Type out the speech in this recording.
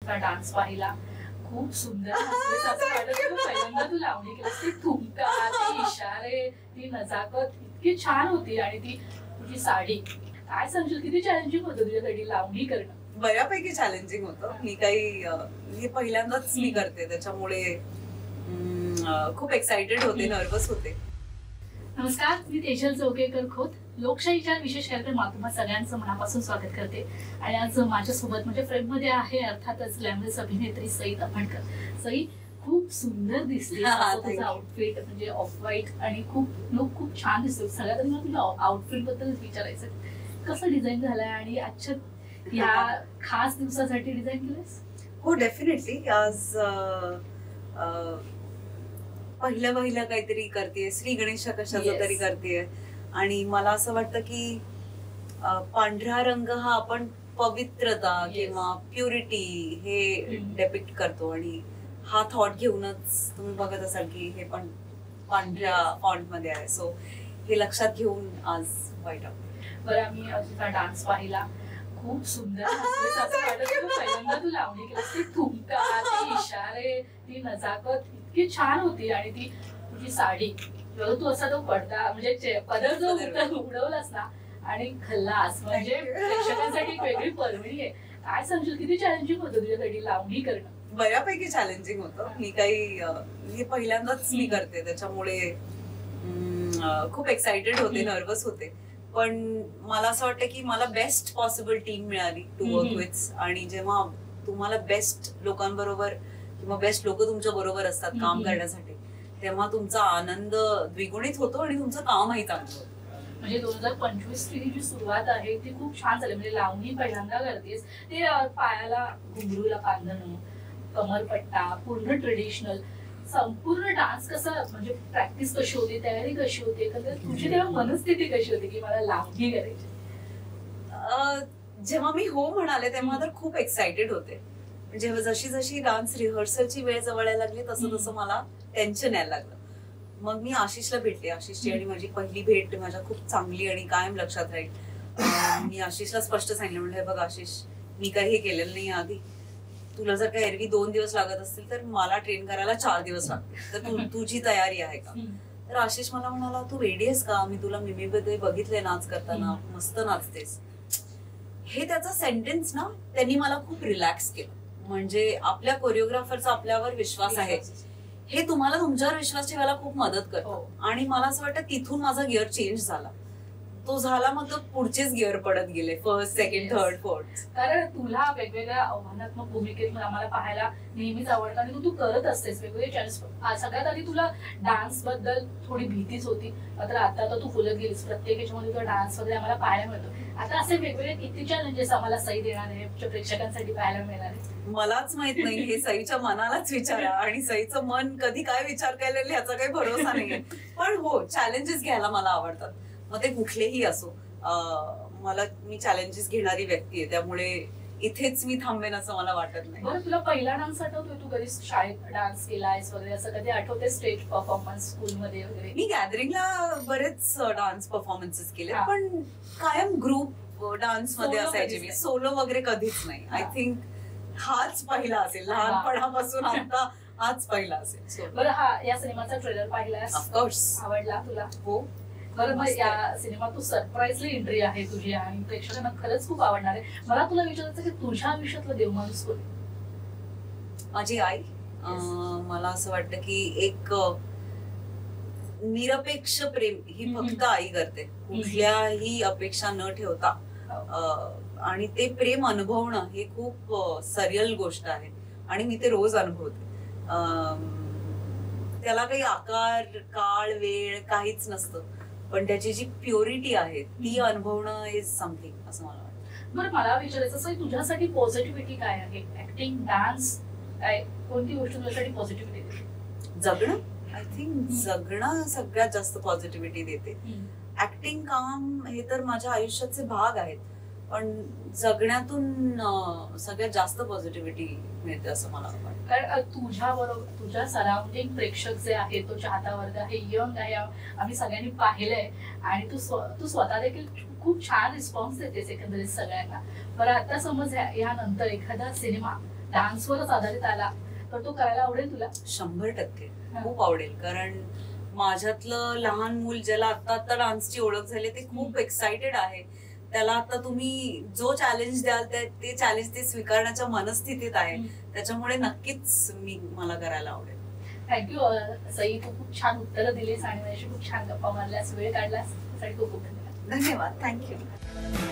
तुझा डान्स पाहिला, खूप सुंदर हसलीस असं वाटत होतं. पहिल्यांदा तू लावणी केलीस, ती ठुमका, ते इशारे, ती नजाकत इतकी छान होती आणि ती तुझी साडी. काय सांगशील, किती चॅलेंजिंग होतं तुझ्यासाठी लावणी करणं? बऱ्यापैकी चॅलेंजिंग होतं. हे पहिल्यांदाच मी करते, त्याच्यामुळे खूप एक्साइटेड होते, नर्वस होते. नमस्कार, मी तेजल चौकेकर खोत. लोकशाहीच्या विशेष कार्यक्रमात तुम्हा सगळ्यांचं मनापासून स्वागत करते. आणि आज माझ्यासोबत म्हणजे फ्रेममध्ये आहे अर्थातच ग्लॅमरस अभिनेत्री सई तपणकर. सई, खूप सुंदर दिसते तुझं आउटफिट, म्हणजे ऑफ व्हाईट आणि लुक खूप छान दिसतो. सगळ्यात आधी मला तुझ्या आउटफिट बद्दल विचारायचं, कसं डिझाईन झालंय आणि आजच्या या खास दिवसासाठी डिझाईन केलंस? हो, डेफिनेटली. आज पहिलं काहीतरी करतेय, श्री गणेश कशाचं तरी करतेय. आणि मला असं वाटतं की पांढरा रंग हा आपण पवित्रता किंवा प्युरिटी हे डेपिक्ट करतो, आणि हा थॉट घेऊनच तुम्ही बघत असाल की हे पण पांढऱ्या फॉन्ट मध्ये आहे. सो हे लक्षात घेऊन आज व्हाईट आउट. बरं, आम्ही तुझा डान्स पाहिला, खूप सुंदर हसलीस असं वाटत होतं. पहिल्यांदा तू लावणी केलीस, ती ठुमका, ते इशारे, ती नजाकत इतकी छान होती आणि ती तुझी साडी. तू असा तो पडदा म्हणजे पदर जो उडवलास ना आणि खल्लास, म्हणजे प्रेक्षकांसाठी एक वेगळी पर्वणी आहे. काय सांगशील, किती चॅलेंजिंग होतं तुझ्यासाठी लावणी करणं? बऱ्यापैकी चॅलेंजिंग होतं. हे पहिल्यांदाच मी करते, त्याच्यामुळे खूप एक्साइटेड होते, नर्वस होते. पण मला असं वाटतं की मला बेस्ट पॉसिबल टीम मिळाली टू वर्क विथ. आणि जेव्हा तुम्हाला बेस्ट लोकांबरोबर किंवा बेस्ट लोक तुमच्या बरोबर असतात काम करण्यासाठी, तेव्हा तुमचा आनंद द्विगुणित होतो आणि तुमचं कामही चांगलं होतं. म्हणजे 2025 ची जी सुरुवात आहे ती खूप छान झाली. म्हणजे लावणी पहिल्यांदा करतेस, ते पायाला घुंगरूला बांधणं, कमरपट्टा, पूर्ण ट्रेडिशनल, संपूर्ण डान्स कसा, म्हणजे प्रॅक्टिस कशी होती, तयारी कशी होती, तुझी तेव्हा मनस्थिती कशी होती की मला लावणी करायची? जेव्हा मी हो म्हणाले तेव्हा तर खूप एक्साइटेड होते. जेव्हा जशी डान्स रिहर्सलची वेळ जवळ यायला लागली तसं मला टेन्शन यायला लागलं. मग मी आशिषला भेटले. आशिषची आणि माझी पहिली भेट माझ्या खूप चांगली आणि कायम लक्षात राहील. मी आशिषला स्पष्ट सांगितलं, म्हणलं बघ आशिष, मी काही हे केलेलं नाही आधी. तुला जर काही एरवी 2 दिवस लागत असतील तर मला ट्रेन करायला 4 दिवस लागतील, तर तुझी तयारी आहे का? तर आशिष मला म्हणाला, तू रेडी आहेस का? मी तुला मिमीमध्ये बघितलंय नाच करताना, मस्त नाचतेस. हे त्याचा सेंटेन्स ना त्यांनी मला खूप रिलॅक्स केलं. म्हणजे आपल्या कोरिओग्राफरचा आपल्यावर विश्वास आहे हे तुम्हाला तुमच्यावर विश्वास ठेवायला खूप मदत करतो. आणि मला असं वाटतं तिथून माझा गिअर चेंज झाला. तो झाला, मग तो पुढचेच गिअर पडत गेले, फर्स्ट, सेकंड, थर्ड, फोर्थ. कारण तुला वेगवेगळ्या आव्हानात्मक भूमिकेत आम्हाला पाहायला नेहमीच आवडतं आणि तू करत असतेस वेगवेगळे चॅलेंज. सगळ्यात आधी तुला डान्स बद्दल थोडी भीतीच होती, मात्र आता तर तू फुलत गेलीस. प्रत्येक याच्यामध्ये तुला डान्स वगैरे आम्हाला पाहायला मिळतो. आता असे वेगवेगळे किती चॅलेंजेस आम्हाला सई देणार आहे, प्रेक्षकांसाठी पाहायला मिळणार आहे? मलाच माहित नाही, हे सईच्या मनालाच विचारा. आणि सईचं मन कधी काय विचार केलेलं ह्याचा काही भरोसा नाहीये. पण हो, चॅलेंजेस घ्यायला मला आवडतात, मग ते कुठलेही असो. मी चॅलेंजेस घेणारी व्यक्ती आहे, त्यामुळे इथेच मी थांबेन असं मला वाटत नाही. बरं, तुला पहिला डान्स आठवतोय? तू कधी शाळेत डान्स केलायस वगैरे, असं कधी आठवते? स्टेज परफॉर्मन्स स्कूलमध्ये वगैरे? मी गॅदरिंगला बरेच डान्स परफॉर्मन्सेस केले, पण कायम ग्रुप डान्स मध्ये असायचे. मी सोलो वगैरे कधीच नाही. आय थिंक हाच पहिला असेल, लहानपणापासून आता हाच पहिला असेल. बरं, या सिनेमाचा ट्रेलर पाहिलास? ऑफकोर्स. आवडला तुला? हो. बरं, मग या सिनेमात तू सरप्राईजली एंट्री आहे तुझी आणि प्रेक्षकांना खरंच खूप आवडणार आहे. मला तुला विचारायचं की तुझ्या आयुष्यातलं देवमाणूस कोण? माझी आई. मला असं वाटतं की एक निरपेक्ष प्रेम ही फक्त आई करते, कुठल्याही अपेक्षा न ठेवता. आणि ते प्रेम अनुभवणं हे खूप सरियल गोष्ट आहे आणि मी ते रोज अनुभवते. त्याला काही आकार, काळ, वेळ काहीच नसतं, पण त्याची जी प्युरिटी आहे ती अनुभवणं इज समथिंग, असं मला वाटतं. बरं, मला विचारायचं असं, तुझ्यासाठी पॉझिटिव्हिटी काय आहे? ऍक्टिंग, डान्स, काय कोणती गोष्ट तुझ्यासाठी पॉझिटिव्हिटी देते? जगणं. आय थिंक जगणं सगळ्यात जास्त पॉझिटिव्हिटी देते. ऍक्टिंग, काम हे तर माझ्या आयुष्याचे भाग आहेत, पण जगण्यातून सगळ्यात जास्त पॉझिटिव्हिटी मिळते असं मला वाटतं. कारण तुझ्या बरोबर तुझ्या सराउंडिंग प्रेक्षक जे आहे, तो चाहता वर्ग आहे, यंग आहे, आम्ही सगळ्यांनी पाहिलंय. आणि तू स्वतः देखील खूप छान रिस्पॉन्स देतेस एकंदरीत सगळ्यांना. बरं, आता समज यानंतर एखादा सिनेमा डान्सवरच आधारित आला तर तो करायला आवडेल तुला? 100% खूप आवडेल. कारण माझ्यातलं लहान मूल ज्याला आता डान्सची ओळख झाली ते खूप एक्साइटेड आहे. त्याला आता तुम्ही जो चॅलेंज द्याल ते चॅलेंज ते स्वीकारण्याच्या मनस्थितीत आहे. त्याच्यामुळे नक्कीच मला करायला आवडेल. थँक्यू सई, तू खूप छान उत्तरं दिलीस आणि माझ्याशी खूप छान गप्पा मारल्यास, वेळ काढलास त्यासाठी खूप खूप धन्यवाद. धन्यवाद. थँक्यू.